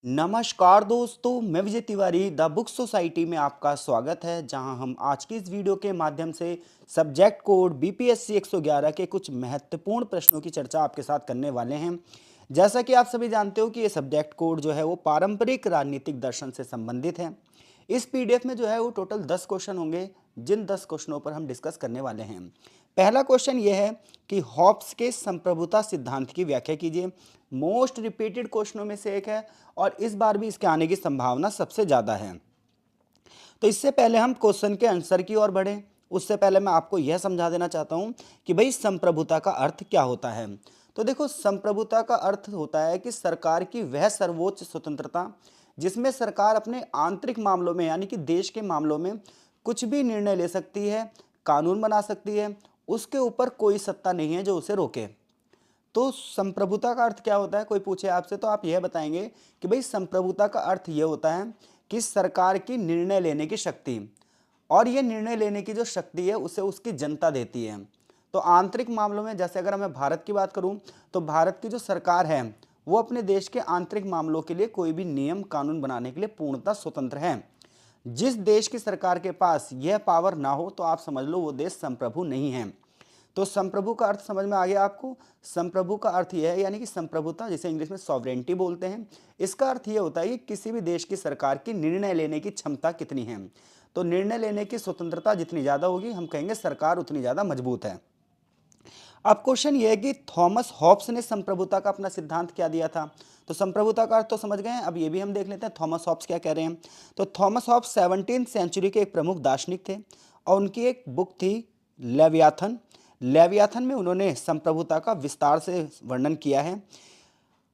नमस्कार दोस्तों, मैं Vijay Tiwari the book society में आपका स्वागत है। जहां हम आज की इस वीडियो के माध्यम से सब्जेक्ट कोड बीपीएससी 111 के कुछ महत्वपूर्ण प्रश्नों की चर्चा आपके साथ करने वाले हैं। जैसा कि आप सभी जानते हो कि ये सब्जेक्ट कोड जो है वो पारंपरिक राजनीतिक दर्शन से संबंधित है। इस पीडीएफ में जो है वो टोटल 10 क्वेश्चन होंगे, जिन 10 क्वेश्चनों पर हम डिस्कस करने वाले हैं। पहला क्वेश्चन ये है कि हॉब्स के संप्रभुता सिद्धांत की व्याख्या कीजिए। मोस्ट रिपीटेड क्वेश्चनों में से एक है और इस बार भी इसके आने की संभावना सबसे ज़्यादा है। तो इससे पहले हम क्वेश्चन के आंसर की ओर बढ़ें, उससे पहले मैं आपको यह समझा देना चाहता हूं कि भाई संप्रभुता का अर्थ क्या होता है। तो देखो, संप्रभुता का अर्थ होता है कि सरकार की वह सर्वोच्च स्वतंत्रता जिसमें सरकार अपने आंतरिक मामलों में यानी कि देश के मामलों में कुछ भी निर्णय ले सकती है, कानून बना सकती है, उसके ऊपर कोई सत्ता नहीं है जो उसे रोके। तो संप्रभुता का अर्थ क्या होता है, कोई पूछे आपसे तो आप यह बताएंगे कि भाई संप्रभुता का अर्थ यह होता है कि सरकार की निर्णय लेने की शक्ति, और यह निर्णय लेने की जो शक्ति है उसे उसकी जनता देती है। तो आंतरिक मामलों में, जैसे अगर मैं भारत की बात करूं तो भारत की जो सरकार है वो अपने देश के आंतरिक मामलों के लिए कोई भी नियम कानून बनाने के लिए पूर्णतः स्वतंत्र है। जिस देश की सरकार के पास यह पावर ना हो तो आप समझ लो वो देश संप्रभु नहीं है। तो संप्रभु का अर्थ समझ में आ गया आपको। संप्रभु का अर्थ यह है, यानी कि संप्रभुता जिसे इंग्लिश में सॉवरेंटी बोलते हैं, इसका अर्थ यह होता है कि किसी भी देश की सरकार की निर्णय लेने की क्षमता कितनी है। तो निर्णय लेने की स्वतंत्रता जितनी ज़्यादा होगी, हम कहेंगे सरकार उतनी ज़्यादा मजबूत है। अब क्वेश्चन ये है कि थॉमस हॉब्स ने संप्रभुता का अपना सिद्धांत क्या दिया था। तो संप्रभुता का अर्थ तो समझ गए हैं, अब ये भी हम देख लेते हैं थॉमस हॉब्स क्या कह रहे हैं। तो थॉमस हॉब्स 17वीं सेंचुरी के एक प्रमुख दार्शनिक थे और उनकी एक बुक थी लेवियाथन। लेवियाथन में उन्होंने संप्रभुता का विस्तार से वर्णन किया है।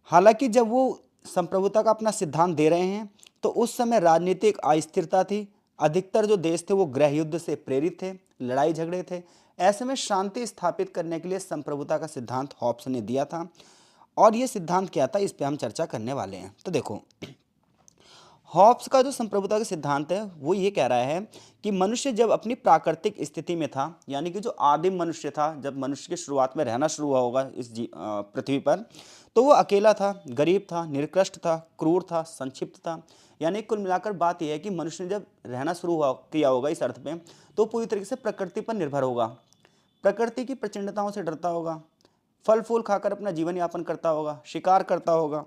हालांकि जब वो संप्रभुता का अपना सिद्धांत दे रहे हैं तो उस समय राजनीतिक अस्थिरता थी। अधिकतर जो देश थे वो गृह युद्ध से प्रेरित थे, लड़ाई झगड़े थे। ऐसे में शांति स्थापित करने के लिए संप्रभुता का सिद्धांत हॉब्स ने दिया था। और ये सिद्धांत क्या था, इस पे हम चर्चा करने वाले हैं। तो देखो, हॉब्स का जो संप्रभुता का सिद्धांत है वो ये कह रहा है कि मनुष्य जब अपनी प्राकृतिक स्थिति में था, यानी कि जो आदिम मनुष्य था, जब मनुष्य की शुरुआत में रहना शुरू हुआ होगा इस पृथ्वी पर, तो वो अकेला था, गरीब था, निकृष्ट था, क्रूर था, संक्षिप्त था। यानी कुल मिलाकर बात यह है कि मनुष्य ने जब रहना शुरू किया होगा इस अर्थ में, तो पूरी तरीके से प्रकृति पर निर्भर होगा, प्रकृति की प्रचंडताओं से डरता होगा, फल फूल खाकर अपना जीवन यापन करता होगा, शिकार करता होगा।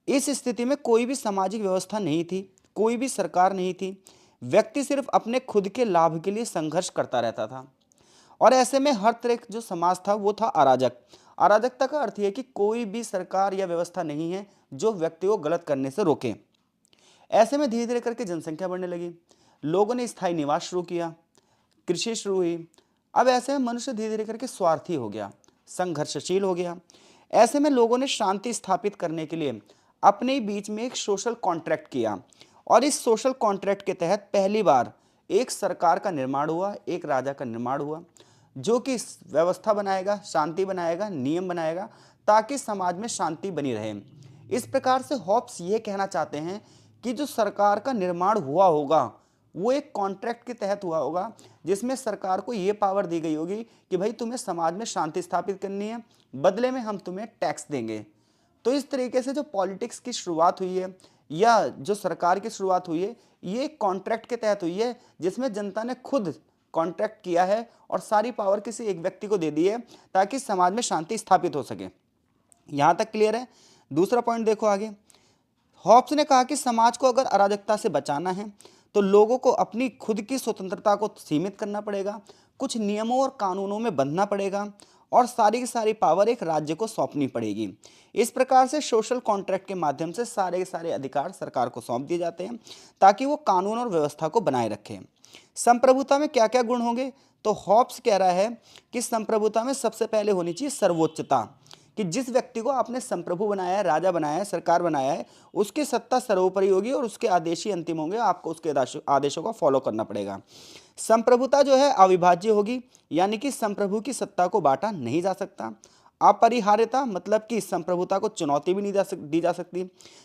इस स्थिति में कोई भी सामाजिक व्यवस्था नहीं थी, कोई भी सरकार नहीं थी। व्यक्ति सिर्फ अपने खुद के लाभ के लिए संघर्ष करता रहता था। और ऐसे में हर तरह का जो समाज था वो था अराजक। अराजकता का अर्थ यह है कि कोई भी सरकार या व्यवस्था नहीं है जो व्यक्ति को गलत करने से रोके। ऐसे में धीरे धीरे करके जनसंख्या बढ़ने लगी, लोगों ने स्थायी निवास शुरू किया, कृषि शुरू हुई। अब ऐसे में मनुष्य धीरे धीरे करके स्वार्थी हो गया, संघर्षशील हो गया। ऐसे में लोगों ने शांति स्थापित करने के लिए अपने ही बीच में एक सोशल कॉन्ट्रैक्ट किया, और इस सोशल कॉन्ट्रैक्ट के तहत पहली बार एक सरकार का निर्माण हुआ, एक राजा का निर्माण हुआ, जो कि व्यवस्था बनाएगा, शांति बनाएगा, नियम बनाएगा, ताकि समाज में शांति बनी रहे। इस प्रकार से हॉब्स ये कहना चाहते हैं कि जो सरकार का निर्माण हुआ होगा वो एक कॉन्ट्रैक्ट के तहत हुआ होगा, जिसमें सरकार को ये पावर दी गई होगी कि भाई तुम्हें समाज में शांति स्थापित करनी है, बदले में हम तुम्हें टैक्स देंगे। तो इस तरीके से जो पॉलिटिक्स की शुरुआत हुई है या जो सरकार की शुरुआत हुई है, ये कॉन्ट्रैक्ट के तहत हुई है, जिसमें जनता ने खुद कॉन्ट्रैक्ट किया है और सारी पावर किसी एक व्यक्ति को दे दी है ताकि समाज में शांति स्थापित हो सके। यहां तक क्लियर है। दूसरा पॉइंट देखो आगे। हॉब्स ने कहा कि समाज को अगर अराजकता से बचाना है तो लोगों को अपनी खुद की स्वतंत्रता को सीमित करना पड़ेगा, कुछ नियमों और कानूनों में बंधना पड़ेगा, और सारी की सारी पावर एक राज्य को सौंपनी पड़ेगी। इस प्रकार से सोशल कॉन्ट्रैक्ट के माध्यम से सारे के सारे अधिकार सरकार को सौंप दिए जाते हैं ताकि वो कानून और व्यवस्था को बनाए रखे। संप्रभुता में क्या क्या गुण होंगे, तो हॉब्स कह रहा है कि संप्रभुता में सबसे पहले होनी चाहिए सर्वोच्चता, कि जिस व्यक्ति को आपने संप्रभु बनाया है, राजा बनाया है, सरकार बनाया है, उसकी सत्ता सर्वोपरि होगी और उसके आदेश ही अंतिम होंगे, आपको उसके आदेशों को फॉलो करना पड़ेगा। संप्रभुता जो है अविभाज्य होगी, यानी कि संप्रभु की सत्ता को बांटा नहीं जा सकता। अपरिहार्यता मतलब कि संप्रभुता को चुनौती भी नहीं दी जा सकती,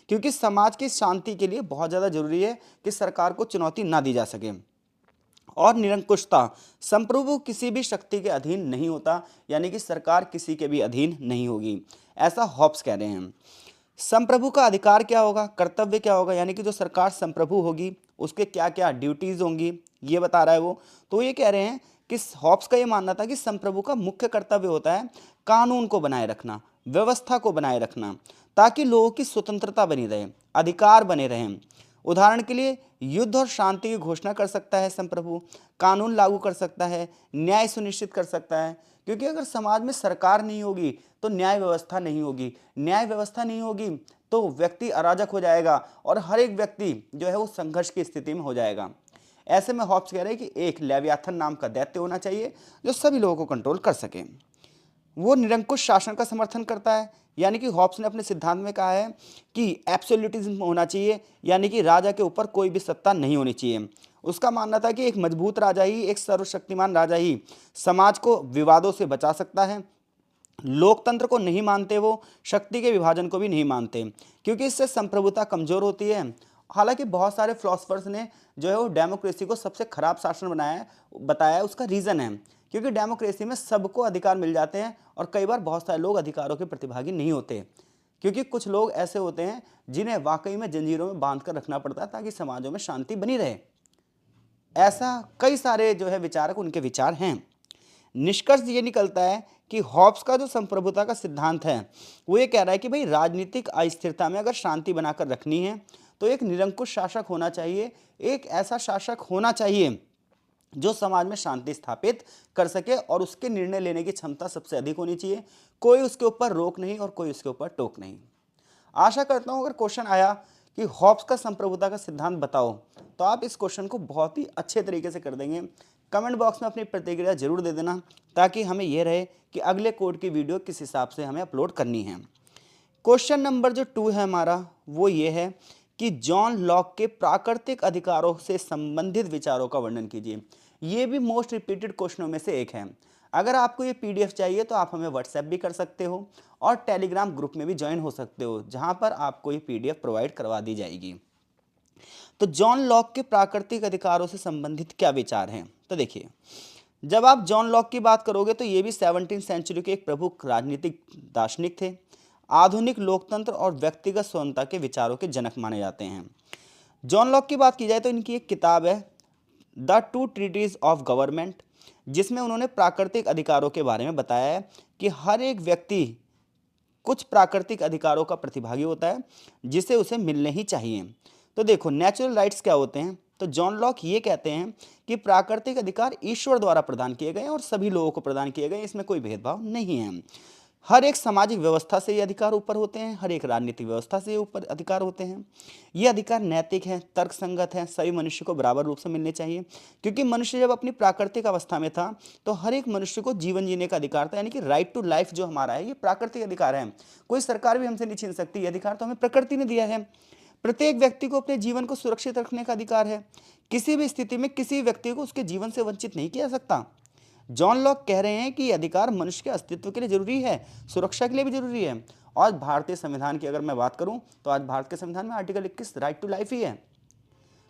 क्योंकि समाज की शांति के लिए बहुत ज़्यादा जरूरी है कि सरकार को चुनौती ना दी जा सके। और निरंकुशता, संप्रभु किसी भी शक्ति के अधीन नहीं होता, यानी कि सरकार किसी के भी अधीन नहीं होगी, ऐसा हॉब्स कह रहे हैं। संप्रभु का अधिकार क्या होगा, कर्तव्य क्या होगा, यानी कि जो सरकार संप्रभु होगी उसके क्या क्या ड्यूटीज होंगी, ये बता रहा है वो। तो ये कह रहे हैं कि हॉब्स का ये मानना था कि संप्रभु का मुख्य कर्तव्य होता है कानून को बनाए रखना, व्यवस्था को बनाए रखना, ताकि लोगों की स्वतंत्रता बनी रहे, अधिकार बने रहें। उदाहरण के लिए युद्ध और शांति की घोषणा कर सकता है संप्रभु, कानून लागू कर सकता है, न्याय सुनिश्चित कर सकता है। क्योंकि अगर समाज में सरकार नहीं होगी तो न्याय व्यवस्था नहीं होगी, न्याय व्यवस्था नहीं होगी तो व्यक्ति अराजक हो जाएगा और हर एक व्यक्ति जो है वो संघर्ष की स्थिति में हो जाएगा। ऐसे में हॉब्स कह रहे हैं कि एक लेवियाथन नाम का दैत्य होना चाहिए जो सभी लोगों को कंट्रोल कर सके। वो निरंकुश शासन का समर्थन करता है, यानी कि हॉब्स ने अपने सिद्धांत में कहा है कि एब्सोल्यूटिज्म होना चाहिए, यानी कि राजा के ऊपर कोई भी सत्ता नहीं होनी चाहिए। उसका मानना था कि एक मजबूत राजा ही, एक सर्वशक्तिमान राजा ही समाज को विवादों से बचा सकता है। लोकतंत्र को नहीं मानते वो, शक्ति के विभाजन को भी नहीं मानते, क्योंकि इससे संप्रभुता कमजोर होती है। हालांकि बहुत सारे फिलोसफर्स ने जो है वो डेमोक्रेसी को सबसे खराब शासन बताया है। उसका रीज़न है क्योंकि डेमोक्रेसी में सबको अधिकार मिल जाते हैं और कई बार बहुत सारे लोग अधिकारों के प्रतिभागी नहीं होते, क्योंकि कुछ लोग ऐसे होते हैं जिन्हें वाकई में जंजीरों में बांध कर रखना पड़ता है ताकि समाजों में शांति बनी रहे। ऐसा कई सारे जो है विचारक, उनके विचार हैं। निष्कर्ष ये निकलता है कि हॉब्स का जो संप्रभुता का सिद्धांत है वो ये कह रहा है कि भाई राजनीतिक अस्थिरता में अगर शांति बनाकर रखनी है तो एक निरंकुश शासक होना चाहिए, एक ऐसा शासक होना चाहिए जो समाज में शांति स्थापित कर सके और उसके निर्णय लेने की क्षमता सबसे अधिक होनी चाहिए। कोई उसके ऊपर रोक नहीं और कोई उसके ऊपर टोक नहीं। आशा करता हूं अगर क्वेश्चन आया कि हॉब्स का संप्रभुता का सिद्धांत बताओ तो आप इस क्वेश्चन को बहुत ही अच्छे तरीके से कर देंगे। कमेंट बॉक्स में अपनी प्रतिक्रिया जरूर दे देना ताकि हमें यह रहे कि अगले कोड की वीडियो किस हिसाब से हमें अपलोड करनी है। क्वेश्चन नंबर जो 2 है हमारा वो ये है कि जॉन लॉक के प्राकृतिक अधिकारों से संबंधित विचारों का वर्णन कीजिए। ये भी मोस्ट रिपीटेड क्वेश्चनों में से एक है। अगर आपको ये पीडीएफ चाहिए तो आप हमें व्हाट्सएप भी कर सकते हो और टेलीग्राम ग्रुप में भी ज्वाइन हो सकते हो जहां पर आपको ये पीडीएफ प्रोवाइड करवा दी जाएगी। तो जॉन लॉक के प्राकृतिक अधिकारों से संबंधित क्या विचार हैं, तो देखिए जब आप जॉन लॉक की बात करोगे तो ये भी 17वीं सेंचुरी के एक प्रमुख राजनीतिक दार्शनिक थे। आधुनिक लोकतंत्र और व्यक्तिगत स्वतंत्रता के विचारों के जनक माने जाते हैं। जॉन लॉक की बात की जाए तो इनकी एक किताब है the two treatises of government, जिसमें उन्होंने प्राकृतिक अधिकारों के बारे में बताया है कि हर एक व्यक्ति कुछ प्राकृतिक अधिकारों का प्रतिभागी होता है जिसे उसे मिलने ही चाहिए। तो देखो नेचुरल राइट्स क्या होते हैं, तो जॉन लॉक ये कहते हैं कि प्राकृतिक अधिकार ईश्वर द्वारा प्रदान किए गए और सभी लोगों को प्रदान किए गए, इसमें कोई भेदभाव नहीं है। हर एक सामाजिक व्यवस्था से ये अधिकार ऊपर होते हैं, हर एक राजनीतिक व्यवस्था से ये ऊपर अधिकार होते हैं। ये अधिकार नैतिक हैं, तर्कसंगत हैं, सभी मनुष्य को बराबर रूप से मिलने चाहिए, क्योंकि मनुष्य जब अपनी प्राकृतिक अवस्था में था तो हर एक मनुष्य को जीवन जीने का अधिकार था, यानी कि राइट टू लाइफ जो हमारा है ये प्राकृतिक अधिकार है। कोई सरकार भी हमसे नहीं छीन सकती, ये अधिकार तो हमें प्रकृति ने दिया है। प्रत्येक व्यक्ति को अपने जीवन को सुरक्षित रखने का अधिकार है। किसी भी स्थिति में किसी व्यक्ति को उसके जीवन से वंचित नहीं किया जा सकता। जॉन लॉक कह रहे हैं कि यह अधिकार मनुष्य के अस्तित्व के लिए जरूरी है, सुरक्षा के लिए भी जरूरी है। और भारतीय संविधान की अगर मैं बात करूं तो आज भारत के संविधान में आर्टिकल 21 राइट टू लाइफ ही है।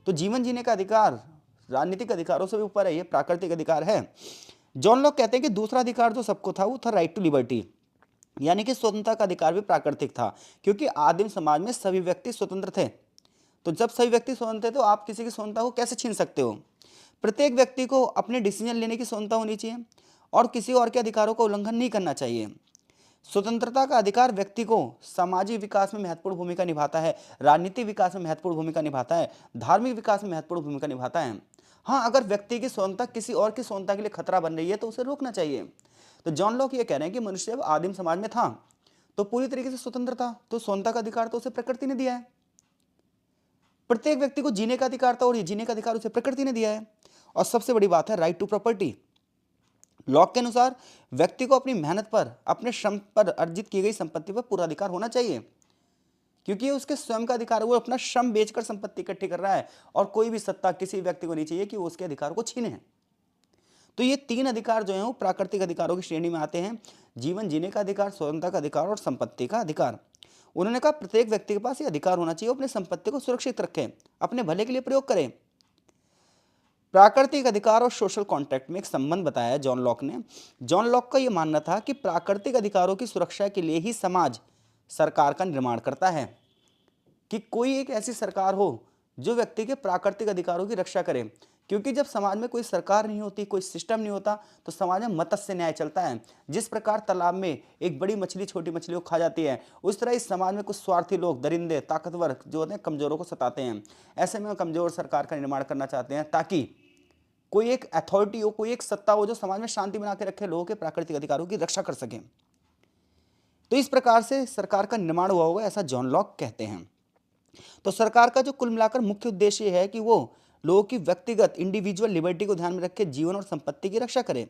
तो जीवन जीने का अधिकार राजनीतिक अधिकारों से भी ऊपर है, ये प्राकृतिक अधिकार है। जॉन लॉक कहते हैं कि दूसरा अधिकार जो सबको था वो था राइट टू लिबर्टी, यानी कि स्वतंत्रता का अधिकार भी प्राकृतिक था, क्योंकि आदिम समाज में सभी व्यक्ति स्वतंत्र थे। तो जब सभी व्यक्ति स्वतंत्र थे तो आप किसी की स्वतंत्रता को कैसे छीन सकते हो। प्रत्येक व्यक्ति को अपने डिसीजन लेने की स्वतंत्रता होनी चाहिए और किसी और के अधिकारों का उल्लंघन नहीं करना चाहिए। स्वतंत्रता का अधिकार व्यक्ति को सामाजिक विकास में महत्वपूर्ण भूमिका निभाता है, राजनीतिक विकास में महत्वपूर्ण भूमिका निभाता है, धार्मिक विकास में महत्वपूर्ण भूमिका निभाता है। हाँ, अगर व्यक्ति की स्वतंत्रता किसी और की स्वतंत्रता के लिए खतरा बन रही है तो उसे रोकना चाहिए। तो जॉन लॉक ये कह रहे हैं कि मनुष्य जब आदिम समाज में था तो पूरी तरीके से स्वतंत्र था, तो स्वतंत्रता का अधिकार तो उसे प्रकृति ने दिया है। प्रत्येक व्यक्ति को जीने का अधिकार था और ये जीने का अधिकार उसे प्रकृति ने दिया है। और सबसे बड़ी बात है राइट टू प्रॉपर्टी। लॉक के अनुसार व्यक्ति को अपनी मेहनत पर, अपने श्रम पर अर्जित की गई संपत्ति पर पूरा अधिकार होना चाहिए, क्योंकि ये उसके स्वयं का अधिकार है। वो अपना श्रम बेचकर संपत्ति इकट्ठी कर रहा है और कोई भी सत्ता किसी व्यक्ति को नहीं चाहिए कि वो उसके अधिकार को छीने। तो ये 3 अधिकार जो है वो प्राकृतिक अधिकारों की श्रेणी में आते हैं, जीवन जीने का अधिकार, स्वतंत्रता का अधिकार और संपत्ति का अधिकार। उन्होंने कहा प्रत्येक व्यक्ति के पास ये अधिकार होना चाहिए, अपने संपत्ति को सुरक्षित रखें, अपने भले के लिए प्रयोग करें। प्राकृतिक अधिकार और सोशल कॉन्ट्रैक्ट में एक संबंध बताया जॉन लॉक ने। जॉन लॉक का यह मानना था कि प्राकृतिक अधिकारों की सुरक्षा के लिए ही समाज सरकार का निर्माण करता है, कि कोई एक ऐसी सरकार हो जो व्यक्ति के प्राकृतिक अधिकारों की रक्षा करे। क्योंकि जब समाज में कोई सरकार नहीं होती, कोई सिस्टम नहीं होता, तो समाज में मत्स्य न्याय चलता है। जिस प्रकार तालाब में एक बड़ी मछली छोटी मछली को खा जाती है, उस तरह इस समाज में कुछ स्वार्थी लोग, दरिंदे, ताकतवर जो होते हैं, कमजोरों को सताते हैं। ऐसे में कमजोर सरकार का निर्माण करना चाहते हैं, ताकि कोई एक अथॉरिटी हो, कोई एक सत्ता हो जो समाज में शांति बना के रखे, लोगों के प्राकृतिक अधिकारों की रक्षा कर सके। तो इस प्रकार से सरकार का निर्माण हुआ होगा, ऐसा जॉन लॉक कहते हैं। तो सरकार का जो कुल मिलाकर मुख्य उद्देश्य है कि वो लोगों की व्यक्तिगत इंडिविजुअल लिबर्टी को ध्यान में रख के जीवन और संपत्ति की रक्षा करे।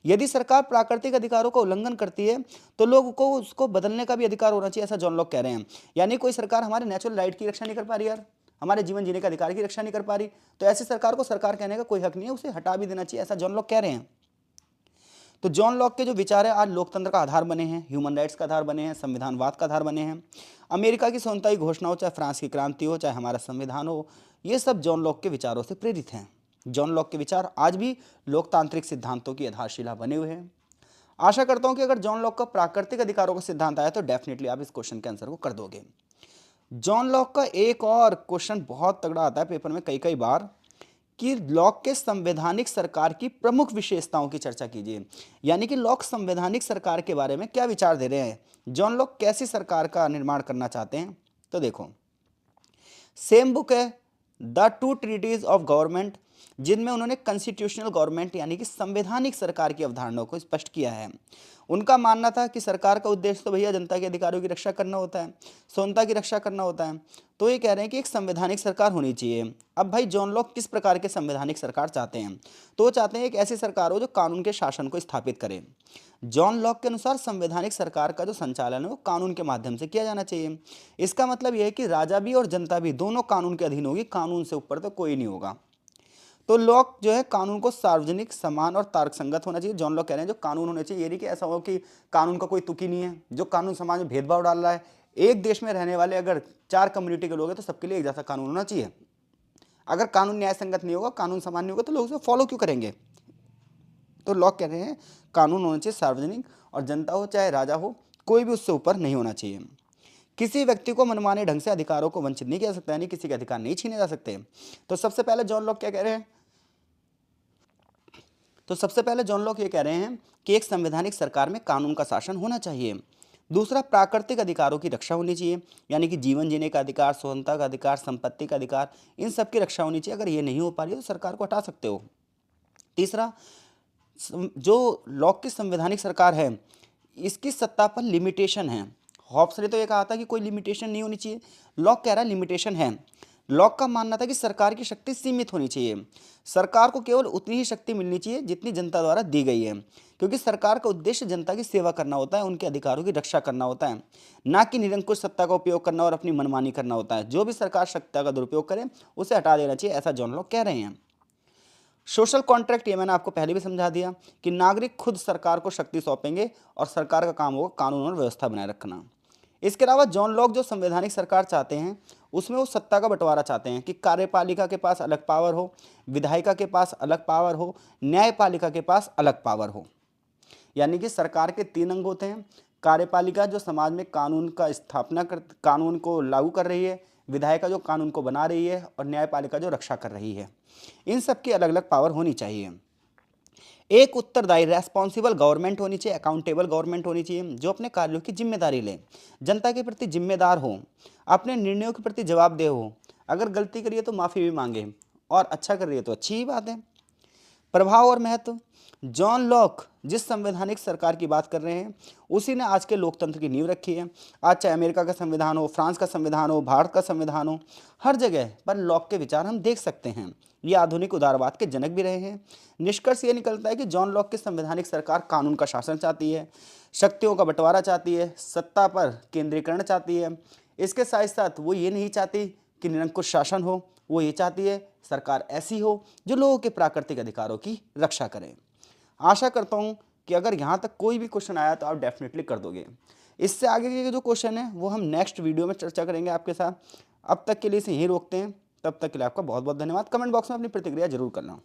यदि सरकार प्राकृतिक अधिकारों का उल्लंघन करती है तो लोगों को उसको बदलने का भी अधिकार होना चाहिए, ऐसा जॉन लॉक कह रहे हैं। यानी कोई सरकार हमारे नेचुरल राइट की रक्षा नहीं कर पा रही यार, हमारे जीवन जीने का अधिकार की रक्षा नहीं कर पा रही, तो ऐसी सरकार को सरकार कहने का कोई हक नहीं है, उसे हटा भी देना चाहिए, ऐसा जॉन लॉक कह रहे हैं। तो जॉन लॉक के जो विचार है आज लोकतंत्र का आधार बने हैं, ह्यूमन राइट्स का आधार बने हैं, संविधानवाद का आधार बने हैं। अमेरिका की स्वतंत्रता की घोषणा हो, चाहे फ्रांस की क्रांति हो, चाहे हमारा संविधान हो, ये सब जॉन लॉक के विचारों से प्रेरित हैं। जॉन लॉक के विचार आज भी लोकतांत्रिक सिद्धांतों की आधारशिला बने हुए हैं। आशा करता हूं कि अगर जॉन लॉक का प्राकृतिक अधिकारों का सिद्धांत आया तो डेफिनेटली आप इस क्वेश्चन के आंसर को कर दोगे। जॉन लॉक का एक और क्वेश्चन बहुत तगड़ा आता है पेपर में कई कई बार, कि लॉक के संवैधानिक सरकार की प्रमुख विशेषताओं की चर्चा कीजिए। यानी कि लॉक संवैधानिक सरकार के बारे में क्या विचार दे रहे हैं, जॉन लॉक कैसी सरकार का निर्माण करना चाहते हैं। तो देखो, सेम बुक है the two treatises of government, जिनमें उन्होंने कॉन्स्टिट्यूशनल गवर्नमेंट यानी कि संवैधानिक सरकार की अवधारणा को स्पष्ट किया है। उनका मानना था कि सरकार का उद्देश्य तो भैया जनता के अधिकारों की रक्षा करना होता है, स्वतंत्रता की रक्षा करना होता है। तो ये कह रहे हैं कि एक संवैधानिक सरकार होनी चाहिए। अब भाई जॉन लॉक किस प्रकार के संवैधानिक सरकार चाहते हैं, तो वो चाहते हैं एक ऐसी सरकार हो जो कानून के शासन को स्थापित करे। जॉन लॉक के अनुसार संवैधानिक सरकार का जो संचालन है वो कानून के माध्यम से किया जाना चाहिए। इसका मतलब यह है कि राजा भी और जनता भी दोनों कानून के अधीन होगी, कानून से ऊपर तो कोई नहीं होगा। तो लॉक जो है कानून को सार्वजनिक, समान और तर्कसंगत होना चाहिए। जॉन लॉक कह रहे हैं जो कानून होने चाहिए, ये नहीं कि ऐसा हो कि कानून का कोई तुक ही नहीं है, जो कानून समाज में भेदभाव डाल रहा है। एक देश में रहने वाले अगर 4 कम्युनिटी के लोग हैं तो सबके लिए एक जैसा कानून होना चाहिए। अगर कानून न्याय संगत नहीं होगा, कानून समान नहीं होगा, तो लोग उसे फॉलो क्यों करेंगे। तो लॉक कह रहे हैं कानून होना चाहिए सार्वजनिक, और जनता हो चाहे राजा हो, कोई भी उससे ऊपर नहीं होना चाहिए। किसी व्यक्ति को मनमाने ढंग से अधिकारों को वंचित नहीं किया जा सकता, यानी किसी के अधिकार नहीं छीने जा सकते। तो सबसे पहले जॉन लॉक क्या कह रहे हैं, तो सबसे पहले जॉन लॉक ये कह रहे हैं कि एक संवैधानिक सरकार में कानून का शासन होना चाहिए। दूसरा, प्राकृतिक अधिकारों की रक्षा होनी चाहिए, यानी कि जीवन जीने का अधिकार, स्वतंत्रता का अधिकार, संपत्ति का अधिकार, इन सब की रक्षा होनी चाहिए। अगर ये नहीं हो पा रही है तो सरकार को हटा सकते हो। तीसरा, जो लॉक की संवैधानिक सरकार है इसकी सत्ता पर लिमिटेशन है। हॉब्स ने तो ये कहा था कि कोई लिमिटेशन नहीं होनी चाहिए, लॉक कह रहा है लिमिटेशन है। लॉक का मानना था कि सरकार की शक्ति सीमित होनी चाहिए, सरकार को केवल उतनी ही शक्ति मिलनी चाहिए जितनी जनता द्वारा दी गई है, क्योंकि सरकार का उद्देश्य जनता की सेवा करना होता है, उनके अधिकारों की रक्षा करना होता है, ना कि निरंकुश सत्ता का उपयोग करना और अपनी मनमानी करना होता है। जो भी सरकार सत्ता का दुरुपयोग करे उसे हटा देना चाहिए, ऐसा जॉन लॉक कह रहे हैं। सोशल कॉन्ट्रैक्ट, ये मैंने आपको पहले भी समझा दिया कि नागरिक खुद सरकार को शक्ति सौंपेंगे और सरकार का काम होगा कानून और व्यवस्था बनाए रखना। इसके अलावा जॉन लॉक जो संवैधानिक सरकार चाहते हैं उसमें वो सत्ता का बंटवारा चाहते हैं कि कार्यपालिका के पास अलग पावर हो, विधायिका के पास अलग पावर हो, न्यायपालिका के पास अलग पावर हो। यानी कि सरकार के 3 अंग होते हैं, कार्यपालिका जो समाज में कानून का स्थापना कर, कानून को लागू कर रही है, विधायिका जो कानून को बना रही है, और न्यायपालिका जो रक्षा कर रही है। इन सब की अलग अलग पावर होनी चाहिए। एक उत्तरदायी रेस्पॉन्सिबल गवर्नमेंट होनी चाहिए, अकाउंटेबल गवर्नमेंट होनी चाहिए, जो अपने कार्यों की जिम्मेदारी ले, जनता के प्रति जिम्मेदार हो, अपने निर्णयों के प्रति जवाबदेह हो, अगर गलती करिए तो माफ़ी भी मांगे, और अच्छा कर रही है तो अच्छी ही बात है। प्रभाव और महत्व, जॉन लॉक जिस संवैधानिक सरकार की बात कर रहे हैं उसी ने आज के लोकतंत्र की नींव रखी है। आज चाहे अमेरिका का संविधान हो, फ्रांस का संविधान हो, भारत का संविधान हो, हर जगह पर लॉक के विचार हम देख सकते हैं। ये आधुनिक उदारवाद के जनक भी रहे हैं। निष्कर्ष ये निकलता है कि जॉन लॉक की संवैधानिक सरकार कानून का शासन चाहती है, शक्तियों का बंटवारा चाहती है, सत्ता पर केंद्रीकरण चाहती है। इसके साथ साथ वो ये नहीं चाहती कि निरंकुश शासन हो, वो ये चाहती है सरकार ऐसी हो जो लोगों के प्राकृतिक अधिकारों की रक्षा करे। आशा करता हूँ कि अगर यहाँ तक कोई भी क्वेश्चन आया तो आप डेफिनेटली कर दोगे। इससे आगे के जो क्वेश्चन है वो हम नेक्स्ट वीडियो में चर्चा करेंगे आपके साथ। अब तक के लिए इसे यहीं रोकते हैं, तब तक के लिए आपका बहुत बहुत धन्यवाद। कमेंट बॉक्स में अपनी प्रतिक्रिया जरूर करना।